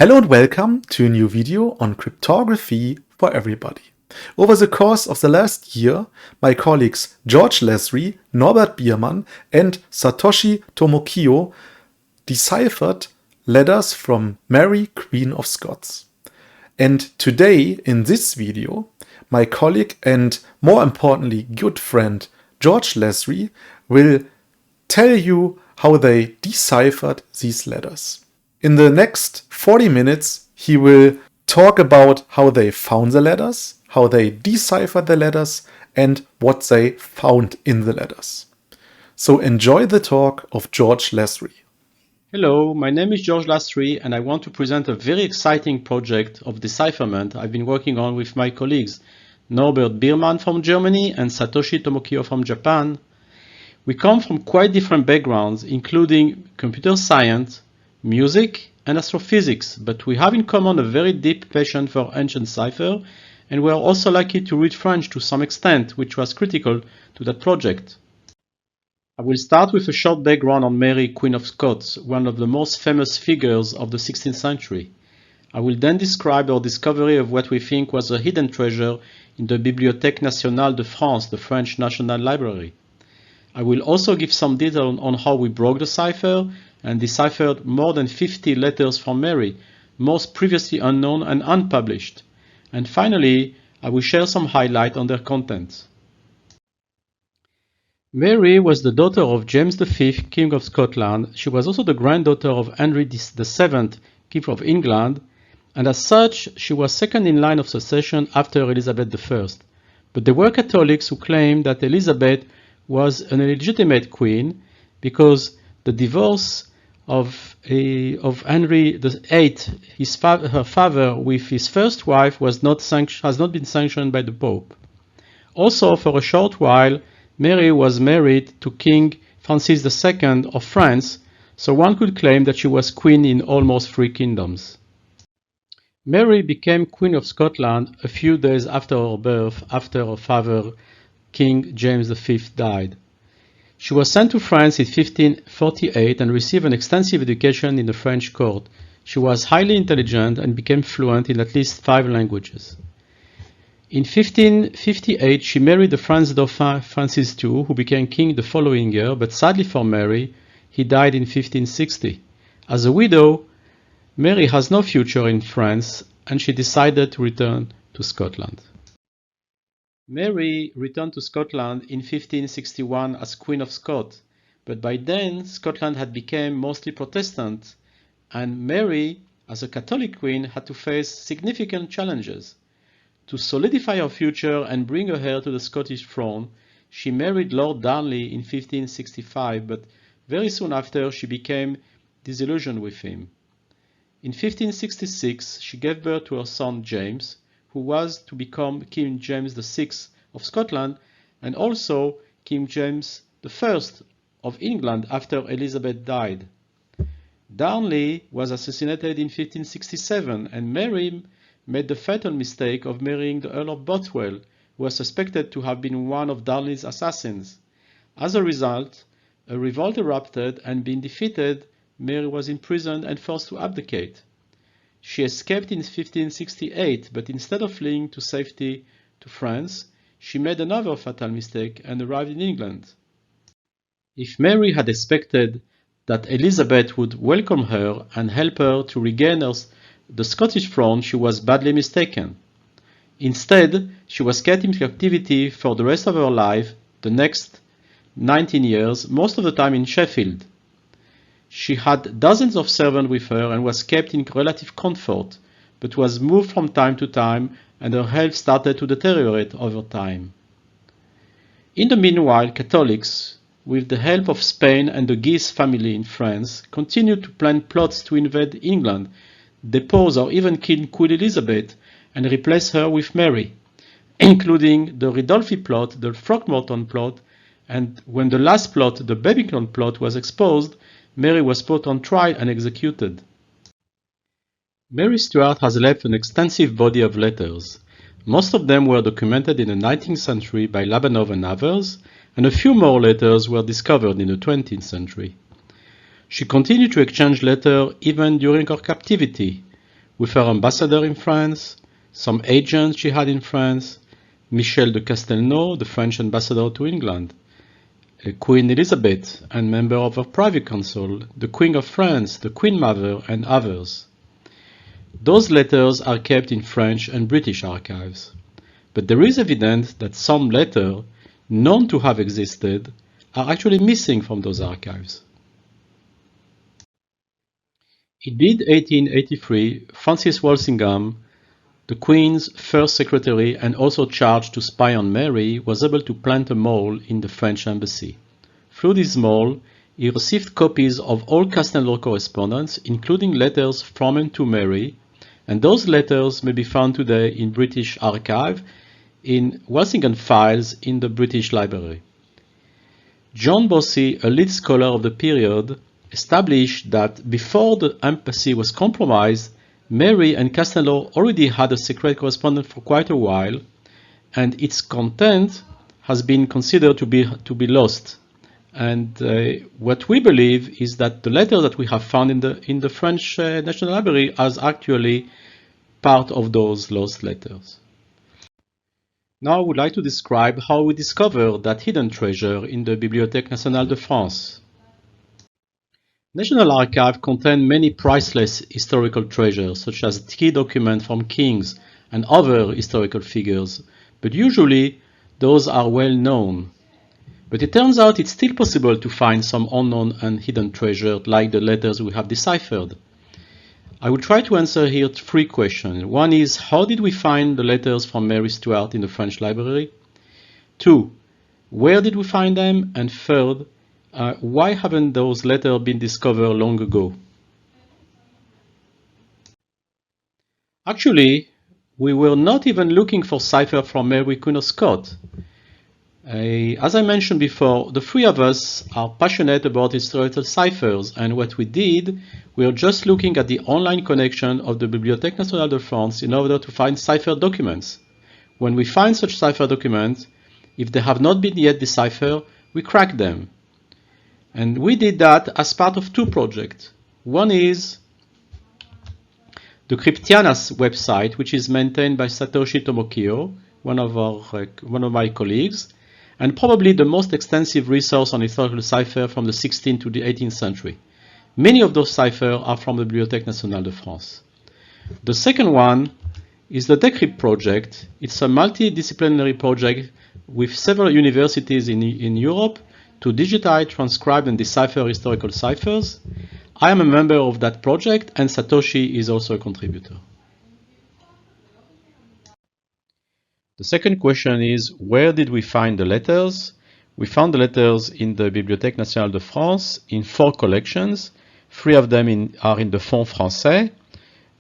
Hello and welcome to a new video on cryptography for everybody. Over the course of the last year, my colleagues George Lasry, Norbert Biermann and Satoshi Tomokiyo deciphered letters from Mary Queen of Scots. And today, in this video, my colleague and more importantly good friend George Lasry will tell you how they deciphered these letters. In the next 40 minutes, he will talk about how they found the letters, how they deciphered the letters, and what they found in the letters. So enjoy the talk of George Lasry. Hello, my name is George Lasry and I want to present a very exciting project of decipherment I've been working on with my colleagues Norbert Biermann from Germany and Satoshi Tomokiyo from Japan. We come from quite different backgrounds, including computer science, music and astrophysics, but we have in common a very deep passion for ancient cipher, and we are also lucky to read French to some extent, which was critical to that project. I will start with a short background on Mary Queen of Scots, one of the most famous figures of the 16th century. I will then describe our discovery of what we think was a hidden treasure in the Bibliothèque nationale de France, the French National Library. I will also give some detail on how we broke the cipher and deciphered more than 50 letters from Mary, most previously unknown and unpublished. And finally, I will share some highlight on their contents. Mary was the daughter of James V, King of Scotland. She was also the granddaughter of Henry VII, King of England, and as such, she was second in line of succession after Elizabeth I. But there were Catholics who claimed that Elizabeth was an illegitimate queen because the divorce of Henry VIII, her father, with his first wife has not been sanctioned by the Pope. Also, for a short while, Mary was married to King Francis II of France, so one could claim that she was queen in almost 3 kingdoms. Mary became Queen of Scotland a few days after her birth, after her father, King James V, died. She was sent to France in 1548 and received an extensive education in the French court. She was highly intelligent and became fluent in at least 5 languages. In 1558, she married the French Dauphin Francis II, who became king the following year, but sadly for Mary, he died in 1560. As a widow, Mary has no future in France, and she decided to return to Scotland. Mary returned to Scotland in 1561 as Queen of Scots, but by then Scotland had become mostly Protestant, and Mary, as a Catholic queen, had to face significant challenges. To solidify her future and bring her heir to the Scottish throne, she married Lord Darnley in 1565, but very soon after she became disillusioned with him. In 1566, she gave birth to her son James, who was to become King James VI of Scotland and also King James I of England after Elizabeth died. Darnley was assassinated in 1567 and Mary made the fatal mistake of marrying the Earl of Bothwell, who was suspected to have been one of Darnley's assassins. As a result, a revolt erupted and being defeated, Mary was imprisoned and forced to abdicate. She escaped in 1568, but instead of fleeing to safety to France, she made another fatal mistake and arrived in England. If Mary had expected that Elizabeth would welcome her and help her to regain the Scottish throne, she was badly mistaken. Instead, she was kept in captivity for the rest of her life, the next 19 years, most of the time in Sheffield. She had dozens of servants with her and was kept in relative comfort, but was moved from time to time and her health started to deteriorate over time. In the meanwhile, Catholics, with the help of Spain and the Guise family in France, continued to plan plots to invade England, depose or even kill Queen Elizabeth and replace her with Mary, including the Ridolfi plot, the Throckmorton plot, and when the last plot, the Babington plot, was exposed, Mary was put on trial and executed. Mary Stuart has left an extensive body of letters. Most of them were documented in the 19th century by Labanov and others, and a few more letters were discovered in the 20th century. She continued to exchange letters even during her captivity. with her ambassador in France, some agents she had in France, Michel de Castelnau, the French ambassador to England, Queen Elizabeth and member of her privy council, the Queen of France, the Queen Mother, and others. Those letters are kept in French and British archives, but there is evidence that some letters known to have existed are actually missing from those archives. In mid-1883, Francis Walsingham, the Queen's first secretary and also charged to spy on Mary, was able to plant a mole in the French embassy. Through this mole, he received copies of all Castelnau correspondence, including letters from and to Mary, and those letters may be found today in British archive in Walsingham files in the British Library. John Bossy, a lead scholar of the period, established that before the embassy was compromised, Mary and Castelnau already had a secret correspondence for quite a while, and its content has been considered to be lost. And what we believe is that the letters that we have found in the French National Library are actually part of those lost letters. Now I would like to describe how we discovered that hidden treasure in the Bibliothèque nationale de France. National Archive contain many priceless historical treasures, such as key documents from kings and other historical figures, but usually those are well known. But it turns out it's still possible to find some unknown and hidden treasure like the letters we have deciphered. I will try to answer here three questions. One is, how did we find the letters from Mary Stuart in the French library? Two, where did we find them? And third, why haven't those letters been discovered long ago? Actually, we were not even looking for ciphers from Mary Queen of Scots. As I mentioned before, the three of us are passionate about historical ciphers, and what we did, we were just looking at the online connection of the Bibliothèque nationale de France in order to find cipher documents. When we find such cipher documents, if they have not been yet deciphered, we crack them. And we did that as part of two projects. One is the Cryptanalysis website, which is maintained by Satoshi Tomokiyo, one of my colleagues, and probably the most extensive resource on historical cipher from the 16th to the 18th century. Many of those ciphers are from the Bibliothèque nationale de France. The second one is the Deciphered project. It's a multidisciplinary project with several universities in Europe to digitize, transcribe, and decipher historical ciphers. I am a member of that project, and Satoshi is also a contributor. The second question is, where did we find the letters? We found the letters in the Bibliothèque nationale de France in 4 collections. 3 of them are in the Fonds Français.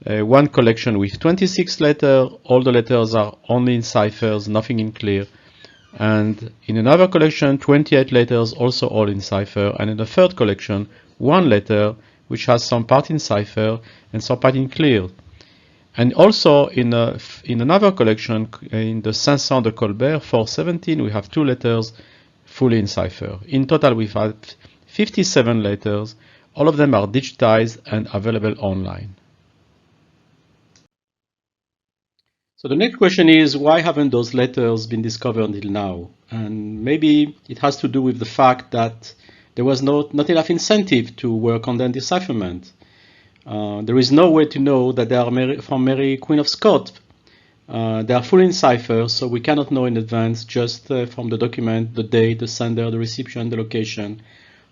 One collection with 26 letters. All the letters are only in ciphers, nothing in clear. And in another collection, 28 letters, also all in cipher. And in the third collection, 1 letter, which has some part in cipher and some part in clear. And also in another collection, in the 500 de Colbert, 417, we have 2 letters fully in cipher. In total, we've had 57 letters. All of them are digitized and available online. So the next question is, why haven't those letters been discovered until now? And maybe it has to do with the fact that there was not enough incentive to work on their decipherment. There is no way to know that they are from Mary Queen of Scots. They are fully in cipher, so we cannot know in advance just from the document, the date, the sender, the recipient, the location.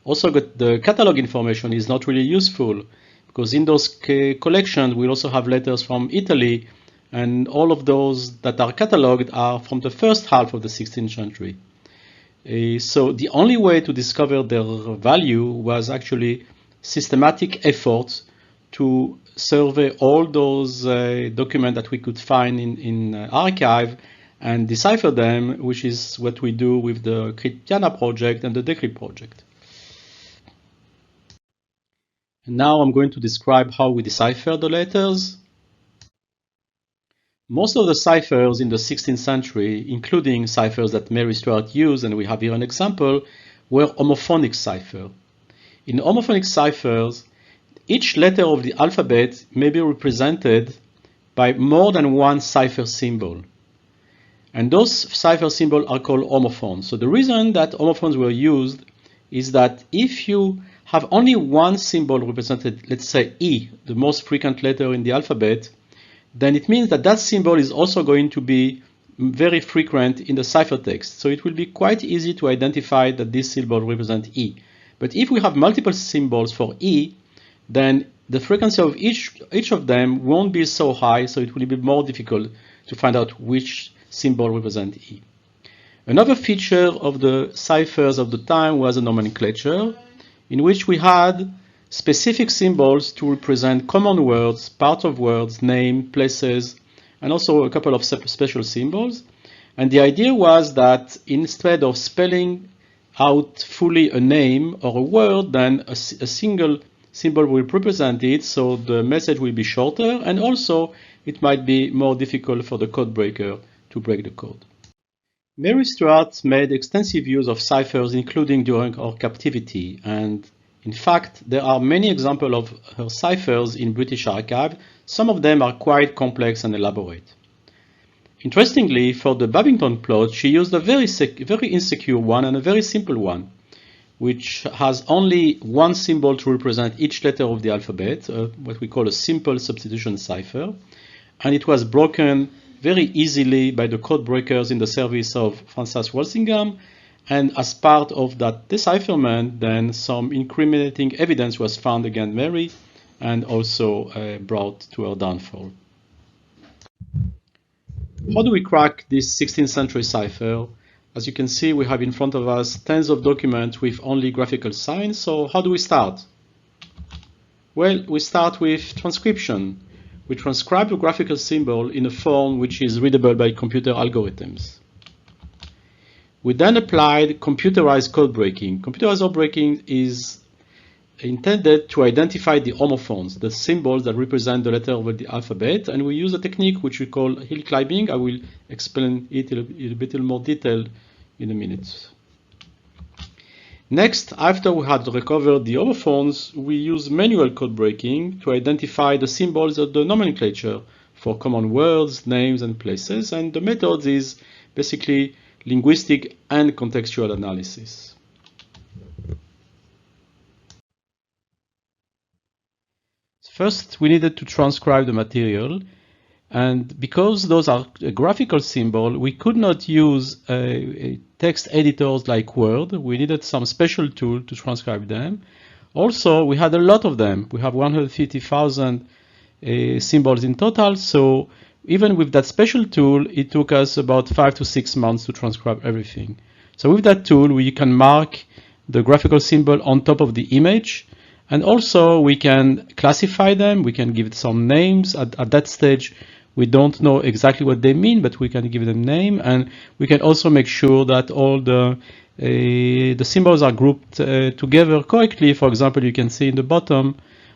Also, the catalog information is not really useful because in those collections we also have letters from Italy, and all of those that are cataloged are from the first half of the 16th century. So the only way to discover their value was actually systematic efforts to survey all those documents that we could find in archive and decipher them, which is what we do with the Cryptana project and the Deciphered project. And now I'm going to describe how we decipher the letters. Most of the ciphers in the 16th century, including ciphers that Mary Stuart used, and we have here an example, were homophonic ciphers. In homophonic ciphers, each letter of the alphabet may be represented by more than one cipher symbol. And those cipher symbols are called homophones. So the reason that homophones were used is that if you have only one symbol represented, let's say E, the most frequent letter in the alphabet, then it means that that symbol is also going to be very frequent in the ciphertext. So it will be quite easy to identify that this symbol represents E. But if we have multiple symbols for E, then the frequency of each of them won't be so high, so it will be more difficult to find out which symbol represents E. Another feature of the ciphers of the time was a nomenclature, in which we had specific symbols to represent common words, part of words, name, places, and also a couple of special symbols. And the idea was that instead of spelling out fully a name or a word, then a single symbol will represent it, so the message will be shorter, and also it might be more difficult for the code breaker to break the code. Mary Stuart made extensive use of ciphers, including during her captivity, and in fact, there are many examples of her ciphers in British Archive. Some of them are quite complex and elaborate. Interestingly, for the Babington plot, she used a very insecure one and a very simple one, which has only one symbol to represent each letter of the alphabet, what we call a simple substitution cipher, and it was broken very easily by the code breakers in the service of Frances Walsingham, and as part of that decipherment, then some incriminating evidence was found against Mary and also brought to her downfall. How do we crack this 16th century cipher? As you can see, we have in front of us tens of documents with only graphical signs. So how do we start? Well, we start with transcription. We transcribe the graphical symbol in a form which is readable by computer algorithms. We then applied computerized code breaking. Computerized code breaking is intended to identify the homophones, the symbols that represent the letter of the alphabet, and we use a technique which we call hill climbing. I will explain it in a bit more detail in a minute. Next, after we had recovered the homophones, we use manual code breaking to identify the symbols of the nomenclature for common words, names, and places, and the method is basically linguistic and contextual analysis. First, we needed to transcribe the material, and because those are a graphical symbol, we could not use text editors like Word. We needed some special tool to transcribe them. Also, we had a lot of them. We have 150,000 symbols in total, so even with that special tool, it took us about 5 to 6 months to transcribe everything. So with that tool, we can mark the graphical symbol on top of the image, and also we can classify them, we can give it some names. At that stage, we don't know exactly what they mean, but we can give them name, and we can also make sure that all the symbols are grouped together correctly. For example, you can see on the bottom,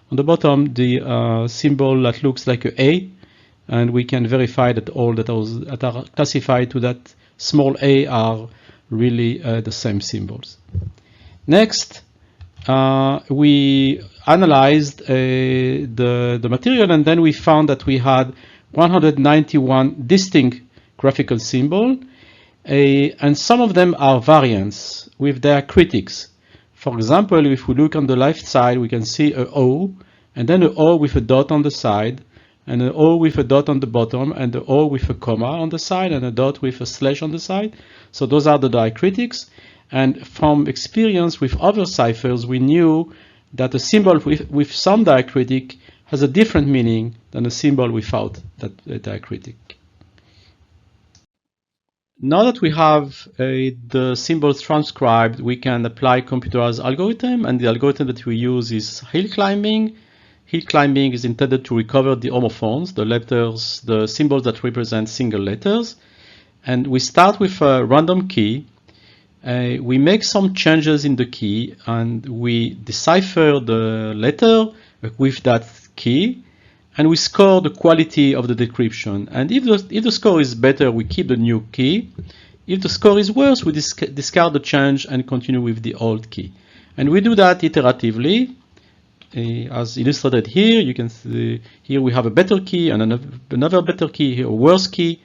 the symbol that looks like an A, and we can verify that all that are classified to that small a are really the same symbols. Next, we analyzed the material, and then we found that we had 191 distinct graphical symbols, and some of them are variants with their critics. For example, if we look on the left side, we can see a O, and then an O with a dot on the side, and an O with a dot on the bottom, and an O with a comma on the side, and a dot with a slash on the side. So those are the diacritics. And from experience with other ciphers, we knew that a symbol with some diacritic has a different meaning than a symbol without that diacritic. Now that we have the symbols transcribed, we can apply computerized algorithm, and the algorithm that we use is hill climbing. Hill climbing is intended to recover the homophones, the letters, the symbols that represent single letters. And we start with a random key. We make some changes in the key, and we decipher the letter with that key, and we score the quality of the decryption. And if the score is better, we keep the new key. If the score is worse, we discard the change and continue with the old key. And we do that iteratively. as illustrated here. You can see here we have a better key and another better key, here a worse key,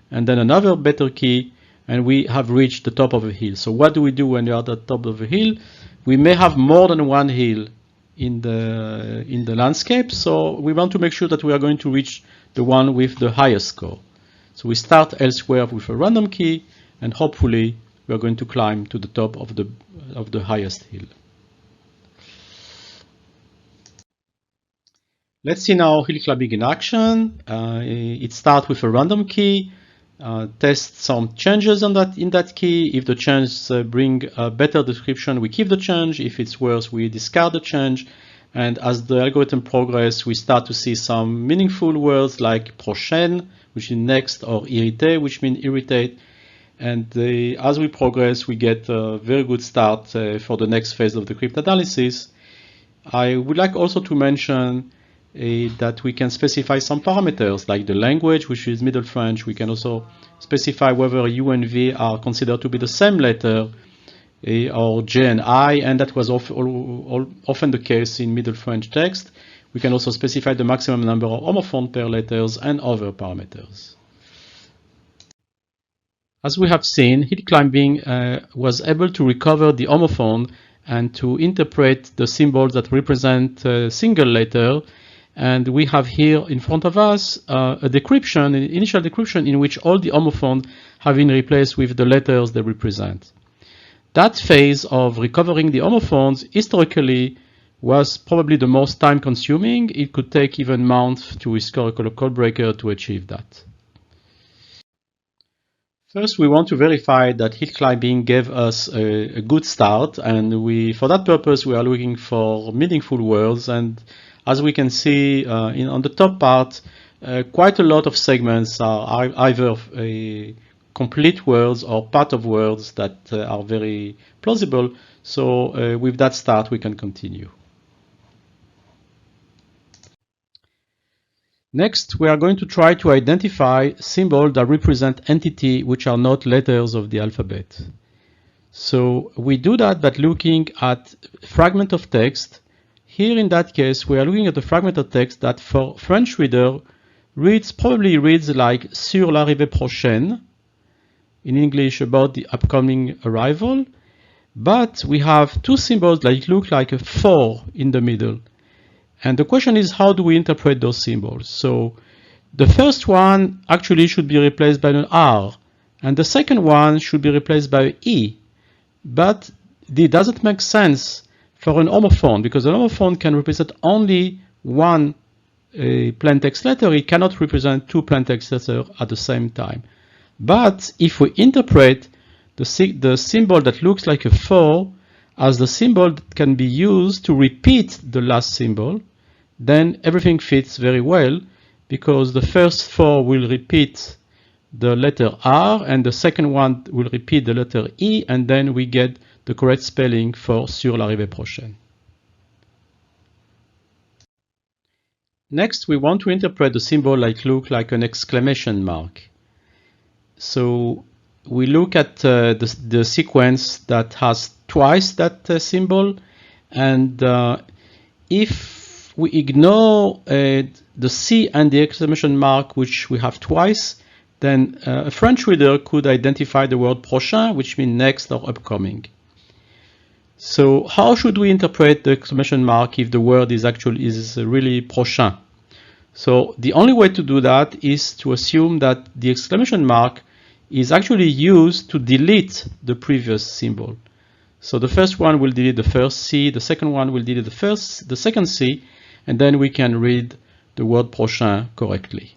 and then another better key, and we have reached the top of a hill. So what do we do when you're at the top of a hill? We may have more than one hill in the landscape, so we want to make sure that we are going to reach the one with the highest score. So we start elsewhere with a random key, and hopefully we are going to climb to the top of the highest hill. Let's see now hill climbing in action. It starts with a random key. Test some changes in that key. If the changes bring a better description, we keep the change. If it's worse, we discard the change. And as the algorithm progresses, we start to see some meaningful words like prochaine, which means next, or irrité, which means irritate. And as we progress, we get a very good start for the next phase of the cryptanalysis. I would like also to mention that we can specify some parameters like the language, which is Middle French. We can also specify whether U and V are considered to be the same letter, or J and I, and that was often the case in Middle French text. We can also specify the maximum number of homophone pair letters and other parameters. As we have seen, hill climbing was able to recover the homophone and to interpret the symbols that represent a single letter. And we have here in front of us a decryption, an initial decryption in which all the homophones have been replaced with the letters they represent. That phase of recovering the homophones historically was probably the most time consuming. It could take even months to historical codebreaker to achieve that. First, we want to verify that hill climbing gave us a good start, and for that purpose we are looking for meaningful words. And as we can see on the top part, quite a lot of segments are either complete words or part of words that are very plausible. So with that start, we can continue. Next, we are going to try to identify symbols that represent entities which are not letters of the alphabet. So we do that by looking at fragment of text. Here in that case, we are looking at a fragment of text that for French reader probably reads like sur l'arrivée prochaine, in English about the upcoming arrival, but we have two symbols that look like a 4 in the middle. And the question is, how do we interpret those symbols? So the first one actually should be replaced by an R, and the second one should be replaced by an E. But it doesn't make sense for an homophone, because an homophone can represent only one plaintext letter. It cannot represent two plaintext letters at the same time. But if we interpret the symbol that looks like a 4 as the symbol that can be used to repeat the last symbol, then everything fits very well, because the first 4 will repeat the letter R, and the second one will repeat the letter E, and then we get the correct spelling for sur l'arrivée prochaine. Next, we want to interpret the symbol that looks like an exclamation mark. So we look at the sequence that has twice that symbol, and if we ignore the C and the exclamation mark, which we have twice, then a French reader could identify the word prochain, which means next or upcoming. So how should we interpret the exclamation mark if the word is really prochain? So the only way to do that is to assume that the exclamation mark is actually used to delete the previous symbol. So the first one will delete the first C, the second one will delete the second C, and then we can read the word prochain correctly.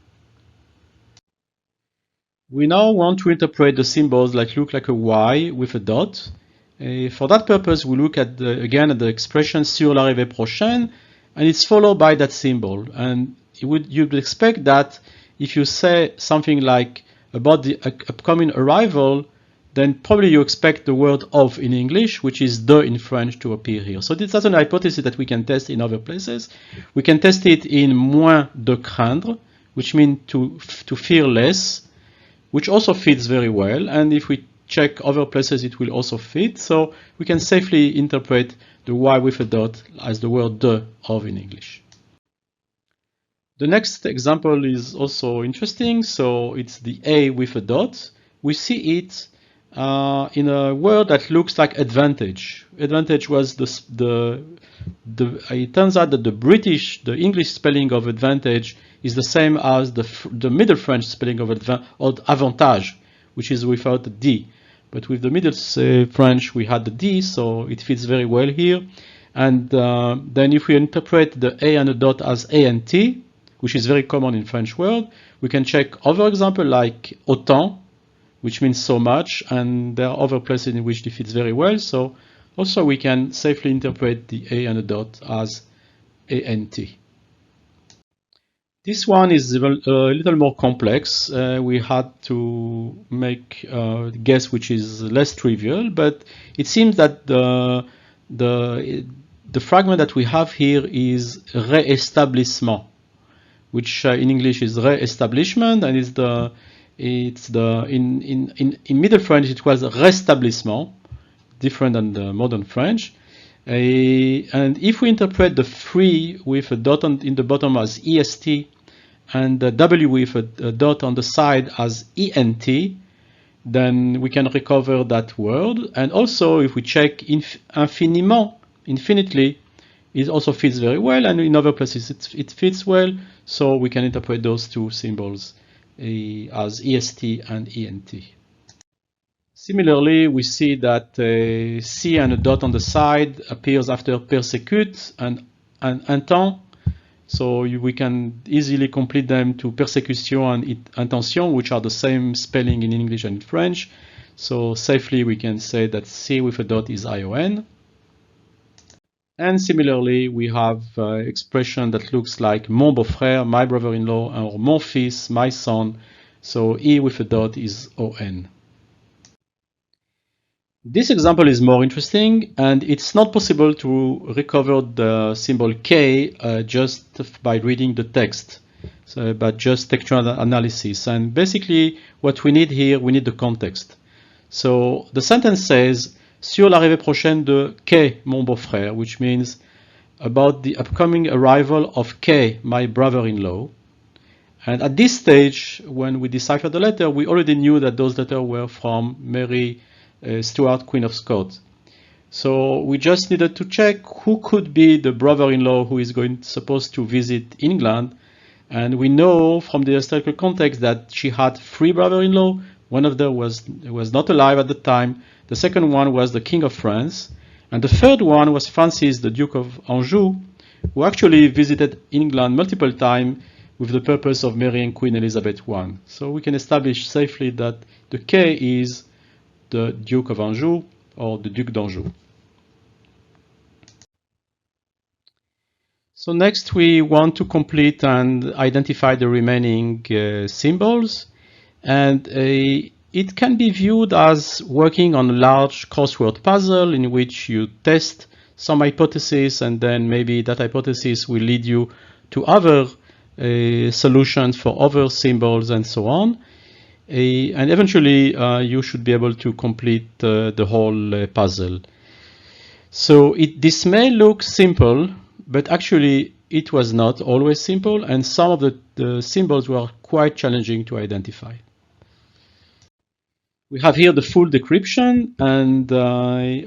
We now want to interpret the symbols that look like a Y with a dot. For that purpose, we look at again at the expression sur l'arrivée prochaine, and it's followed by that symbol. And you'd expect that if you say something like about the upcoming arrival, then probably you expect the word of in English, which is de in French, to appear here. So this is an hypothesis that we can test in other places. We can test it in moins de craindre, which means to fear less, which also fits very well. And if we check other places it will also fit. So we can safely interpret the Y with a dot as the word de of in English. The next example is also interesting. So it's the A with a dot. We see it in a word that looks like advantage. Advantage was it turns out that the English spelling of advantage is the same as the Middle French spelling of avantage, which is without the D. But with the Middle French, we had the D, so it fits very well here. And then if we interpret the A and a dot as A and T, which is very common in French word, we can check other example like autant, which means so much, and there are other places in which it fits very well. So also we can safely interpret the A and a dot as ANT. This one is a little more complex. We had to make a guess which is less trivial, but it seems that the fragment that we have here is réétablissement, which in English is re-establishment, and in Middle French it was rétablissement, different than the modern French. And if we interpret the 3 with a dot in the bottom as EST and the W with a dot on the side as ENT, then we can recover that word. And also if we check infiniment, infinitely, it also fits very well, and in other places it fits well, so we can interpret those two symbols as EST and ENT. Similarly, we see that C and a dot on the side appears after persecute and intent, so we can easily complete them to persécution and intention, which are the same spelling in English and in French. So safely we can say that C with a dot is ION. And similarly, we have expression that looks like mon beau-frère, my brother-in-law, or mon fils, my son. So E with a dot is ON. This example is more interesting, and it's not possible to recover the symbol K just by reading the text, but just textual analysis. And basically, what we need here, we need the context. So the sentence says, sur l'arrivée prochaine de K, mon beau-frère, which means about the upcoming arrival of K, my brother-in-law. And at this stage, when we deciphered the letter, we already knew that those letters were from Mary Stuart, Queen of Scots. So we just needed to check who could be the brother-in-law who is supposed to visit England. And we know from the historical context that she had 3 brothers-in-law. One of them was not alive at the time. The second one was the King of France. And the third one was Francis, the Duke of Anjou, who actually visited England multiple times with the purpose of marrying Queen Elizabeth I. So we can establish safely that the K is the Duke of Anjou or the Duc d'Anjou. So next we want to complete and identify the remaining symbols. And it can be viewed as working on a large crossword puzzle in which you test some hypothesis, and then maybe that hypothesis will lead you to other solutions for other symbols and so on. And eventually you should be able to complete the whole puzzle. So this may look simple, but actually it was not always simple, and some of the symbols were quite challenging to identify. We have here the full decryption and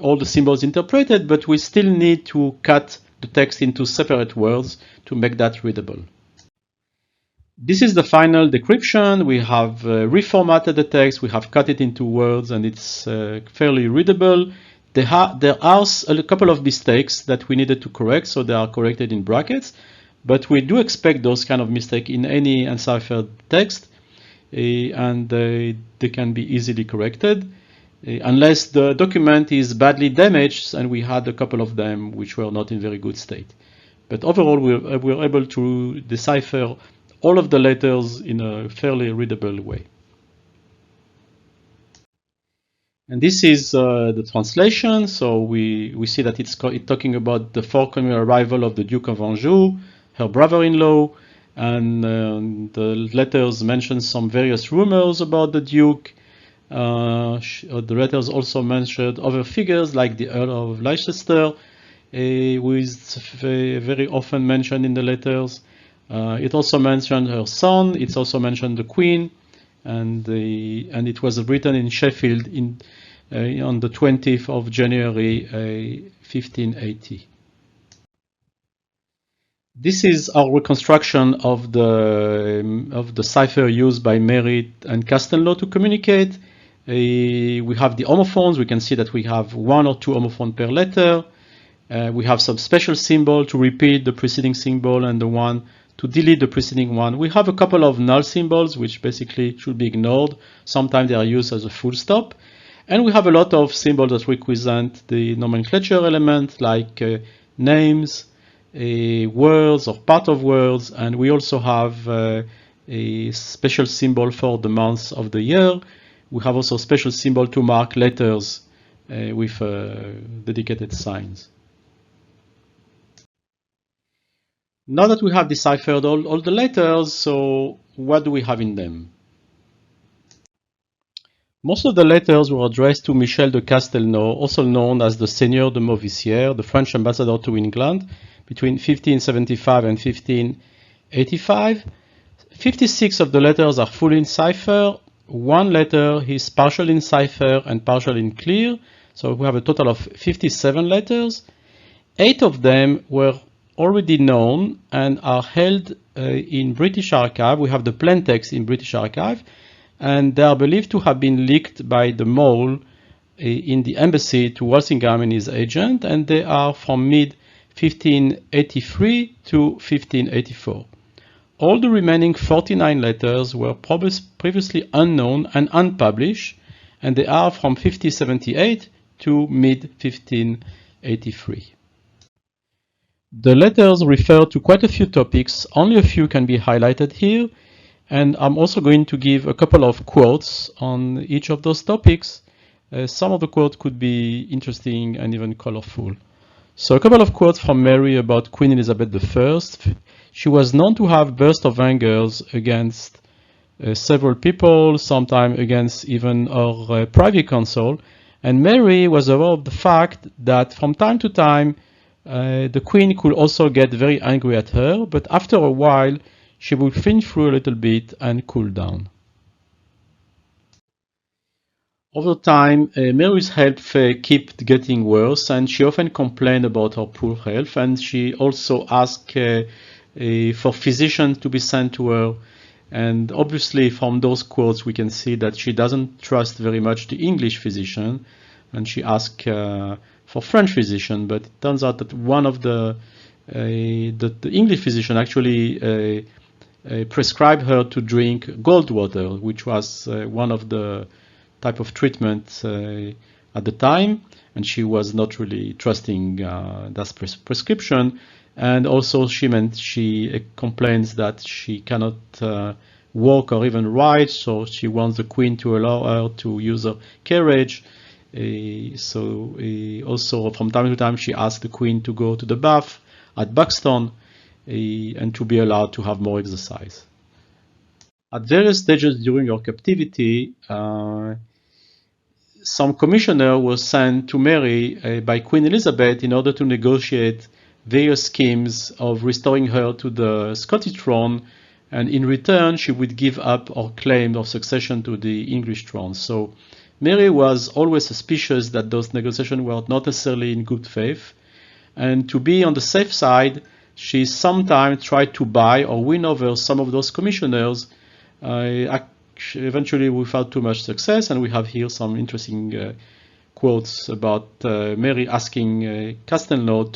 all the symbols interpreted, but we still need to cut the text into separate words to make that readable. This is the final decryption. We have reformatted the text, we have cut it into words, and it's fairly readable. There are a couple of mistakes that we needed to correct, so they are corrected in brackets, but we do expect those kind of mistakes in any unciphered text, and they can be easily corrected, unless the document is badly damaged, and we had a couple of them which were not in very good state. But overall, we're able to decipher all of the letters in a fairly readable way. And this is the translation. So we see that it's talking about the forthcoming arrival of the Duke of Anjou, her brother-in-law, and the letters mention some various rumors about the Duke. The letters also mentioned other figures like the Earl of Leicester, who is very often mentioned in the letters. It also mentioned her son. It's also mentioned the Queen, and it was written in Sheffield on the 20th of January 1580. This is our reconstruction of the cipher used by Mary and Castelnau to communicate. We have the homophones. We can see that we have 1 or 2 homophones per letter. We have some special symbol to repeat the preceding symbol and the one to delete the preceding one. We have a couple of null symbols which basically should be ignored. Sometimes they are used as a full stop. And we have a lot of symbols that represent the nomenclature element like names, words or part of words, and we also have a special symbol for the months of the year. We have also a special symbol to mark letters with dedicated signs. Now that we have deciphered all the letters, so what do we have in them? Most of the letters were addressed to Michel de Castelnau, also known as the Seigneur de Mauvissière, the French ambassador to England, between 1575 and 1585. 56 of the letters are full in cipher. 1 letter is partial in cipher and partial in clear. So we have a total of 57 letters. 8 of them were already known and are held in British Archive. We have the plaintexts in British Archive, and they are believed to have been leaked by the mole in the embassy to Walsingham and his agent, and they are from mid-1583 to 1584. All the remaining 49 letters were previously unknown and unpublished, and they are from 1578 to mid-1583. The letters refer to quite a few topics. Only a few can be highlighted here, and I'm also going to give a couple of quotes on each of those topics. Some of the quotes could be interesting and even colorful. So a couple of quotes from Mary about Queen Elizabeth I. She was known to have bursts of anger against several people, sometimes against even her privy council. And Mary was aware of the fact that from time to time, the Queen could also get very angry at her, but after a while, she would think through a little bit and cool down. Over time, Mary's health kept getting worse, and she often complained about her poor health, and she also asked for physicians to be sent to her. And obviously, from those quotes, we can see that she doesn't trust very much the English physician, and she asked for French physician. But it turns out that one of the English physician actually prescribed her to drink gold water, which was one of the type of treatment at the time, and she was not really trusting that prescription. And also she complains that she cannot walk or even ride, so she wants the Queen to allow her to use her carriage. Also from time to time she asked the Queen to go to the bath at Buxton and to be allowed to have more exercise. At various stages during her captivity, some commissioner was sent to Mary by Queen Elizabeth in order to negotiate various schemes of restoring her to the Scottish throne, and in return she would give up her claim of succession to the English throne. So Mary was always suspicious that those negotiations were not necessarily in good faith, and to be on the safe side, she sometimes tried to buy or win over some of those commissioners, eventually without too much success. And we have here some interesting quotes about Mary asking Castelnau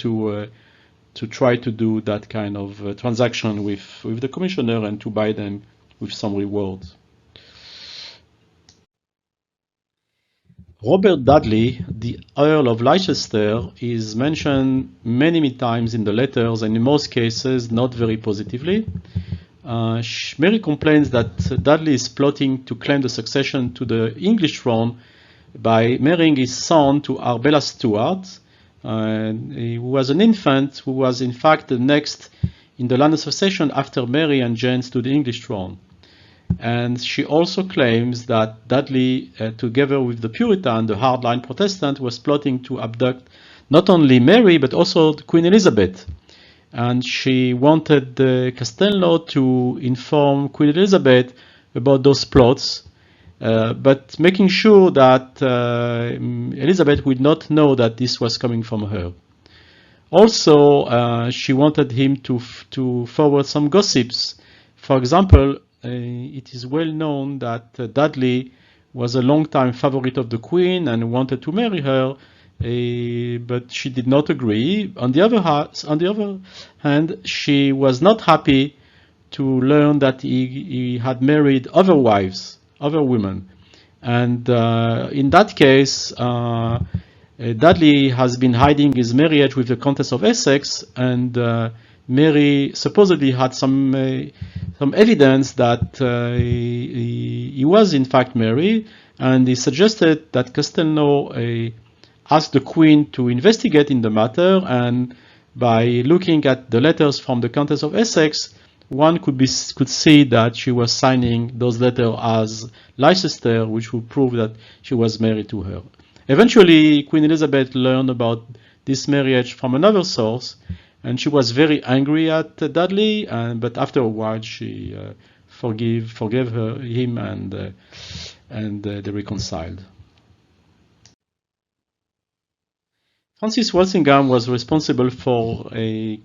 to try to do that kind of transaction with the commissioner and to buy them with some rewards. Robert Dudley, the Earl of Leicester, is mentioned many times in the letters, and in most cases not very positively. Mary complains that Dudley is plotting to claim the succession to the English throne by marrying his son to Arbella Stuart, who was an infant who was in fact the next in the line of succession after Mary and James to the English throne. And she also claims that Dudley, together with the Puritan, the hardline Protestant, was plotting to abduct not only Mary, but also Queen Elizabeth. And she wanted Castelnau to inform Queen Elizabeth about those plots, but making sure that Elizabeth would not know that this was coming from her. Also, she wanted him to forward some gossips. For example, it is well known that Dudley was a long-time favorite of the Queen and wanted to marry her, but she did not agree. On the other hand, she was not happy to learn that he had married other wives, other women. And in that case, Dudley has been hiding his marriage with the Countess of Essex, and Mary supposedly had some evidence that he was in fact married, and he suggested that Castelnau asked the Queen to investigate in the matter, and by looking at the letters from the Countess of Essex, one could see that she was signing those letters as Leicester, which would prove that she was married to her. Eventually, Queen Elizabeth learned about this marriage from another source, and she was very angry at Dudley. But after a while, she forgave him, and they reconciled. Francis Walsingham was responsible for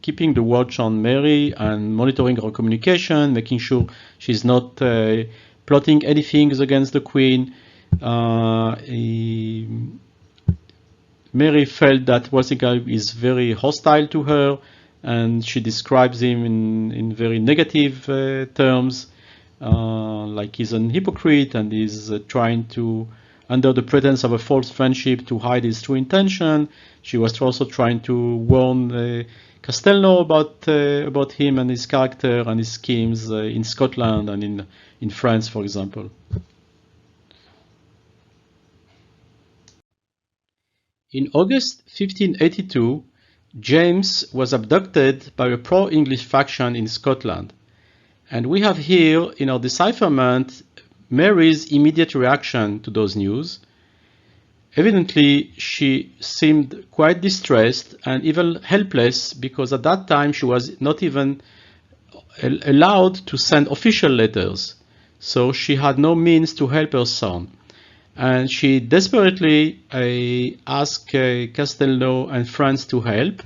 keeping the watch on Mary and monitoring her communication, making sure she's not plotting anything against the Queen. Mary felt that Walsingham is very hostile to her, and she describes him in very negative terms, like he's an hypocrite and he's trying to, under the pretense of a false friendship, to hide his true intention. She was also trying to warn Castelnau about him and his character and his schemes in Scotland and in France, for example. In August 1582, James was abducted by a pro-English faction in Scotland. And we have here in our decipherment Mary's immediate reaction to those news. Evidently, she seemed quite distressed and even helpless, because at that time she was not even allowed to send official letters. So she had no means to help her son. And she desperately asked Castelnau and France to help.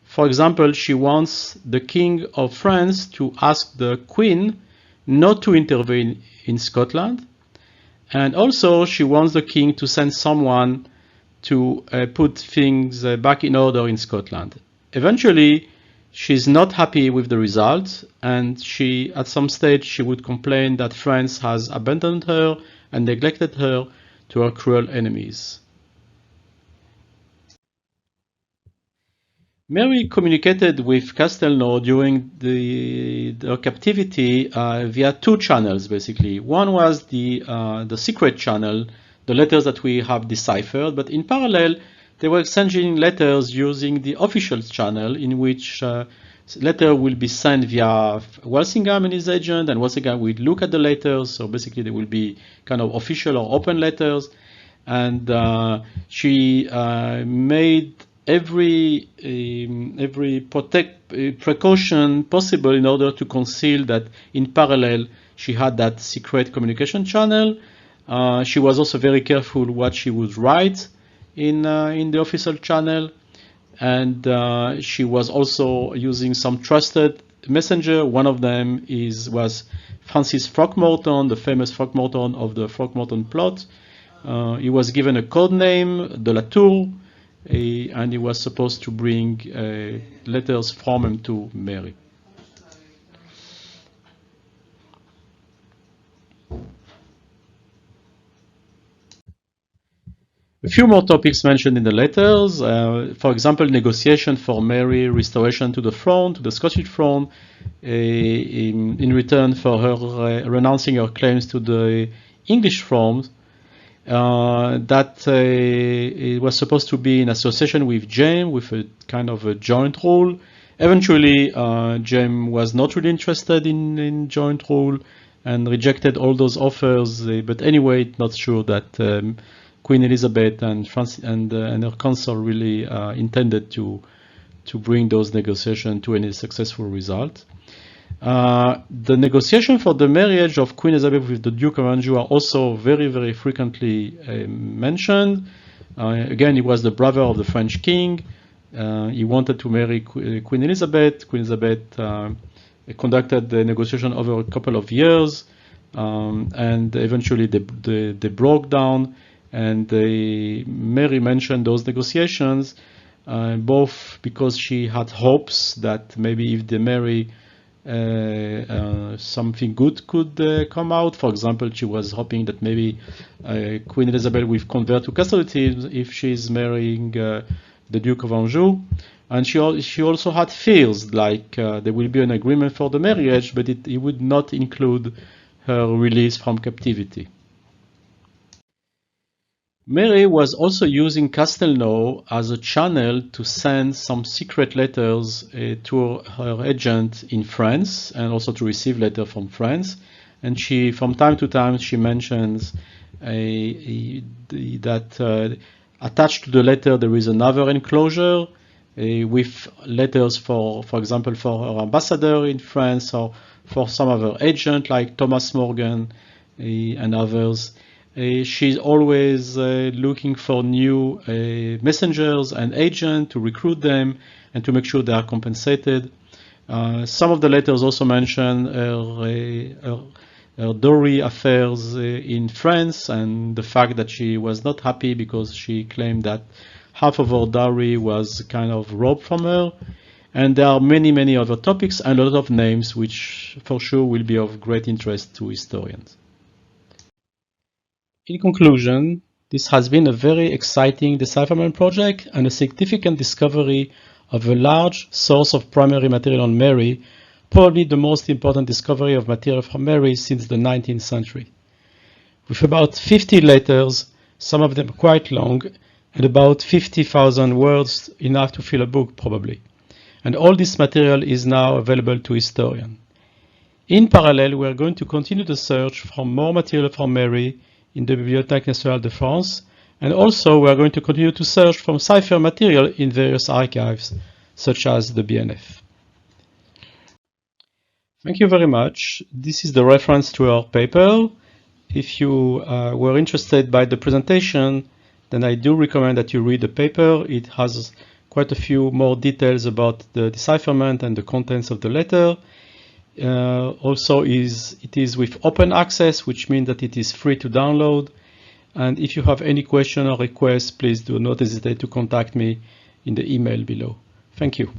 For example, she wants the King of France to ask the Queen not to intervene in Scotland. And also, she wants the king to send someone to put things back in order in Scotland. Eventually, she's not happy with the result, and at some stage, she would complain that France has abandoned her and neglected her to her cruel enemies. Mary communicated with Castelnau during their captivity via two channels, basically. One was the secret channel, the letters that we have deciphered, but in parallel, they were exchanging letters using the official channel, in which letter will be sent via Walsingham and his agent, and Walsingham will look at the letters, so basically they will be kind of official or open letters, and she made every precaution possible in order to conceal that in parallel she had that secret communication channel. She was also very careful what she would write in the official channel, and she was also using some trusted messenger. One of them was Francis Throckmorton, the famous Throckmorton of the Throckmorton plot. He was given a code name, de la Tour, and he was supposed to bring letters from him to Mary. A few more topics mentioned in the letters. For example, negotiation for Mary, restoration to the throne, to the Scottish throne, in return for her renouncing her claims to the English throne. That it was supposed to be in association with James, with a kind of a joint rule. Eventually, James was not really interested in joint rule, and rejected all those offers. But anyway, it's not sure that Queen Elizabeth and her council really intended to bring those negotiations to any successful result. The negotiation for the marriage of Queen Elizabeth with the Duke of Anjou are also very, very frequently mentioned. Again, he was the brother of the French king. He wanted to marry Queen Elizabeth. Queen Elizabeth conducted the negotiation over a couple of years, and eventually they broke down. And Mary mentioned those negotiations, both because she had hopes that maybe if they marry, something good could come out. For example, she was hoping that maybe Queen Elizabeth will convert to Catholicism if she's marrying the Duke of Anjou. And she also had fears like there will be an agreement for the marriage, but it would not include her release from captivity. Mary was also using Castelnau as a channel to send some secret letters to her agent in France, and also to receive letters from France. And she, from time to time, she mentions that attached to the letter there is another enclosure with letters for example, for her ambassador in France, or for some other agent like Thomas Morgan and others. She's always looking for new messengers and agents to recruit them and to make sure they are compensated. Some of the letters also mention her dowry affairs in France, and the fact that she was not happy because she claimed that half of her dowry was kind of robbed from her. And there are many, many other topics and a lot of names which for sure will be of great interest to historians. In conclusion, this has been a very exciting decipherment project and a significant discovery of a large source of primary material on Mary, probably the most important discovery of material from Mary since the 19th century. With about 50 letters, some of them quite long, and about 50,000 words, enough to fill a book probably. And all this material is now available to historians. In parallel, we are going to continue the search for more material from Mary in the Bibliothèque nationale de France, and also we are going to continue to search for cipher material in various archives, such as the BNF. Thank you very much. This is the reference to our paper. If you were interested by the presentation, then I do recommend that you read the paper. It has quite a few more details about the decipherment and the contents of the letter. Also, it is with open access, which means that it is free to download. And if you have any question or request, please do not hesitate to contact me in the email below. Thank you.